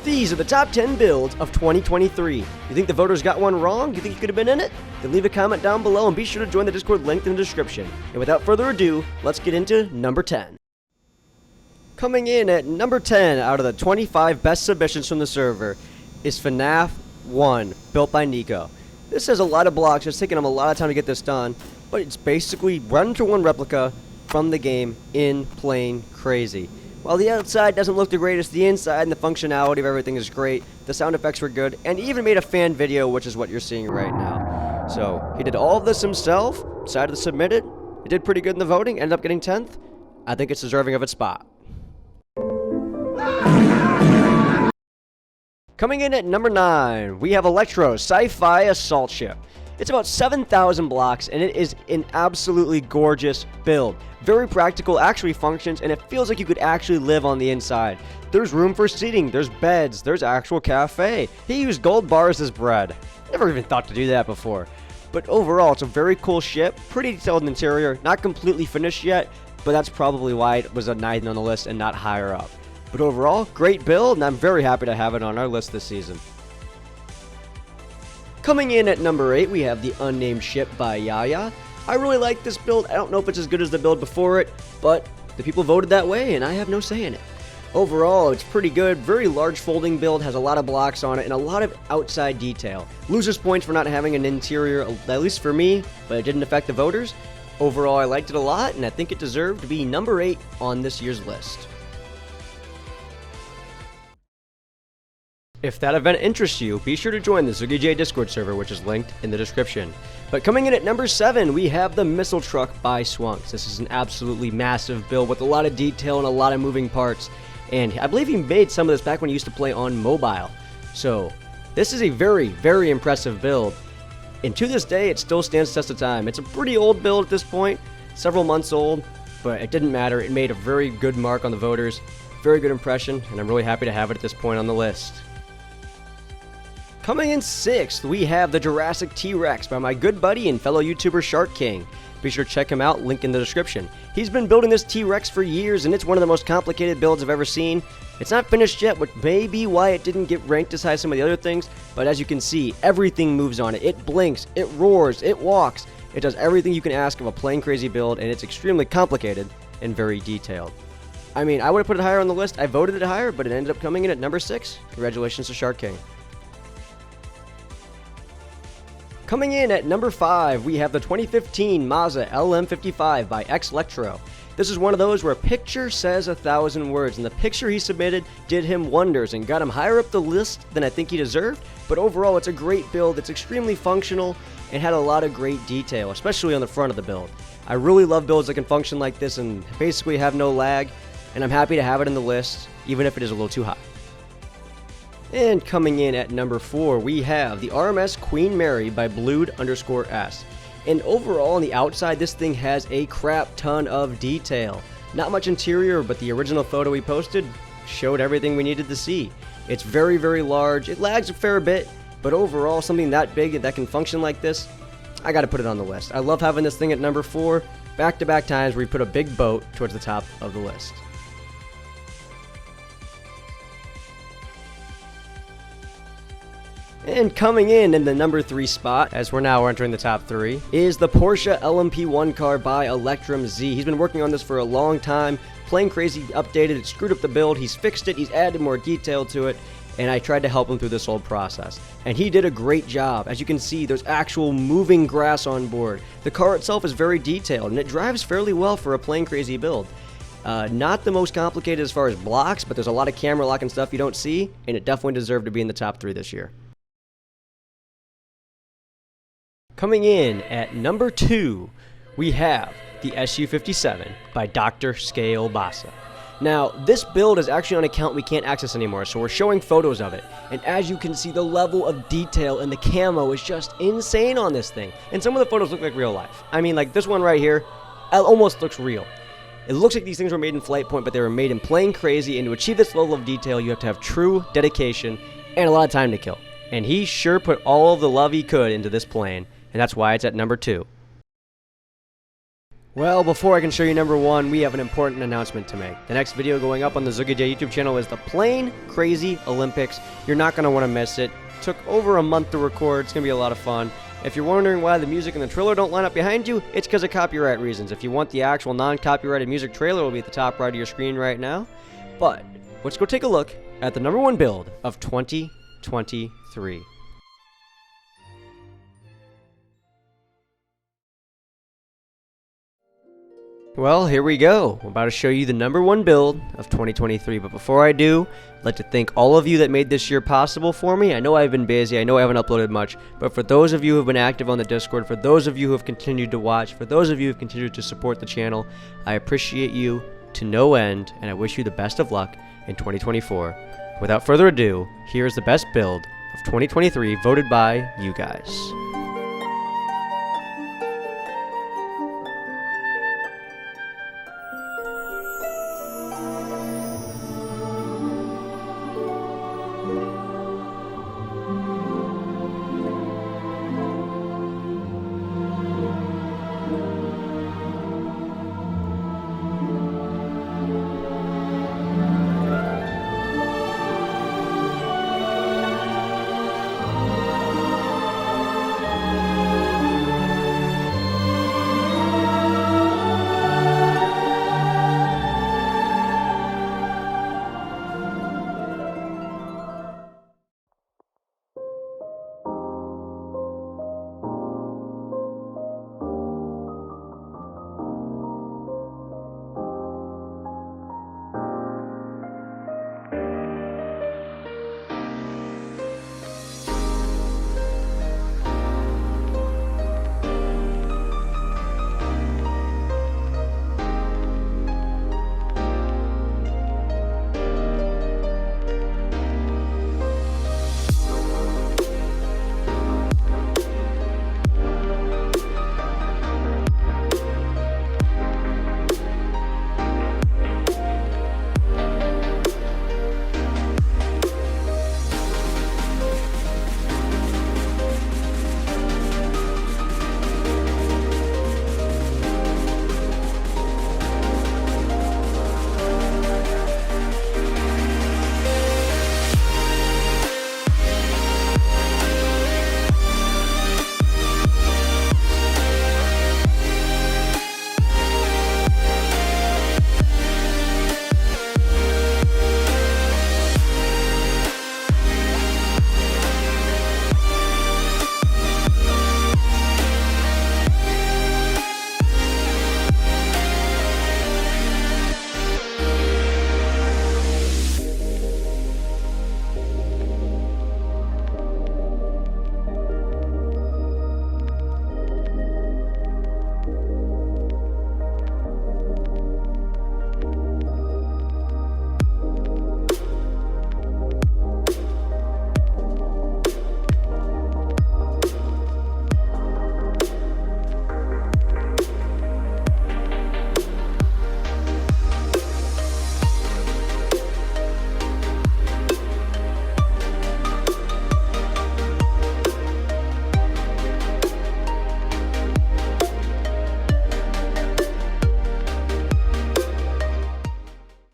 These are the top 10 builds of 2023. You think the voters got one wrong? You think you could have been in it? Then leave a comment down below and be sure to join the Discord linked in the description. And without further ado, let's get into number 10. Coming in at number 10 out of the 25 best submissions from the server is FNAF 1, built by Nico. This has a lot of blocks, it's taken him a lot of time to get this done, but it's basically one-to-one replica from the game in Plane Crazy. While the outside doesn't look the greatest, the inside and the functionality of everything is great, the sound effects were good, and he even made a fan video, which is what you're seeing right now. So, he did all of this himself, decided to submit it, it did pretty good in the voting, ended up getting 10th. I think it's deserving of its spot. Coming in at number 9, we have Electro's Sci-Fi Assault Ship. It's about 7,000 blocks, and it is an absolutely gorgeous build. Very practical, actually functions, and it feels like you could actually live on the inside. There's room for seating, there's beds, there's actual cafe. He used gold bars as bread. Never even thought to do that before. But overall, it's a very cool ship, pretty detailed interior, not completely finished yet, but that's probably why it was a 9th on the list and not higher up. But overall, great build, and I'm very happy to have it on our list this season. Coming in at number 8, we have the Unnamed Ship by Yaya. I really like this build. I don't know if it's as good as the build before it, but the people voted that way, and I have no say in it. Overall, it's pretty good. Very large folding build, has a lot of blocks on it, and a lot of outside detail. Losers points for not having an interior, at least for me, but it didn't affect the voters. Overall, I liked it a lot, and I think it deserved to be number 8 on this year's list. If that event interests you, be sure to join the ZuggyJ Discord server, which is linked in the description. But coming in at number 7, we have the Missile Truck by Swunks. This is an absolutely massive build with a lot of detail and a lot of moving parts. And I believe he made some of this back when he used to play on mobile. So, this is a very, very impressive build. And to this day, it still stands test of time. It's a pretty old build at this point, several months old, but it didn't matter. It made a very good mark on the voters, very good impression, and I'm really happy to have it at this point on the list. Coming in 6th, we have the Jurassic T-Rex by my good buddy and fellow YouTuber Shark King. Be sure to check him out, link in the description. He's been building this T-Rex for years, and it's one of the most complicated builds I've ever seen. It's not finished yet, which may be why it didn't get ranked as high as some of the other things, but as you can see, everything moves on it. It blinks, it roars, it walks. It does everything you can ask of a Plane Crazy build, and it's extremely complicated and very detailed. I mean, I would have put it higher on the list. I voted it higher, but it ended up coming in at number 6. Congratulations to Shark King. Coming in at number 5, we have the 2015 Mazda LM55 by X-Lectro. This is one of those where a picture says 1,000 words, and the picture he submitted did him wonders and got him higher up the list than I think he deserved. But overall, it's a great build. It's extremely functional and had a lot of great detail, especially on the front of the build. I really love builds that can function like this and basically have no lag, and I'm happy to have it in the list, even if it is a little too high. And coming in at number 4, we have the RMS Queen Mary by Blued_S. And overall on the outside, this thing has a crap ton of detail. Not much interior, but the original photo we posted showed everything we needed to see. It's very, very large. It lags a fair bit, but overall, something that big that can function like this, I gotta put it on the list. I love having this thing at number 4, back-to-back times where we put a big boat towards the top of the list. And coming in the number 3 spot, as we're now entering the top 3, is the Porsche LMP1 car by Electrum Z. He's been working on this for a long time. Plane Crazy updated it, screwed up the build, he's fixed it, he's added more detail to it, and I tried to help him through this whole process. And he did a great job. As you can see, there's actual moving grass on board. The car itself is very detailed, and it drives fairly well for a Plane Crazy build. Not the most complicated as far as blocks, but there's a lot of camera lock and stuff you don't see, and it definitely deserved to be in the top 3 this year. Coming in at number 2, we have the SU-57 by Dr. Scale Bassa. Now, this build is actually on an account we can't access anymore, so we're showing photos of it. And as you can see, the level of detail and the camo is just insane on this thing. And some of the photos look like real life. I mean, like this one right here, almost looks real. It looks like these things were made in Flight Point, but they were made in Plane Crazy, and to achieve this level of detail, you have to have true dedication and a lot of time to kill. And he sure put all of the love he could into this plane, and that's why it's at number 2. Well, before I can show you number 1, we have an important announcement to make. The next video going up on the ZuggyJ YouTube channel is the Plane Crazy Olympics. You're not going to want to miss it. Took over a month to record. It's going to be a lot of fun. If you're wondering why the music and the trailer don't line up behind you, it's because of copyright reasons. If you want the actual non-copyrighted music trailer, it will be at the top right of your screen right now. But let's go take a look at the number 1 build of 2023. Well, here we go. I'm about to show you the number 1 build of 2023, but before I do, I'd like to thank all of you that made this year possible for me. I know I've been busy, I know I haven't uploaded much, but for those of you who have been active on the Discord, for those of you who have continued to watch, for those of you who have continued to support the channel, I appreciate you to no end, and I wish you the best of luck in 2024. Without further ado, here's the best build of 2023 voted by you guys.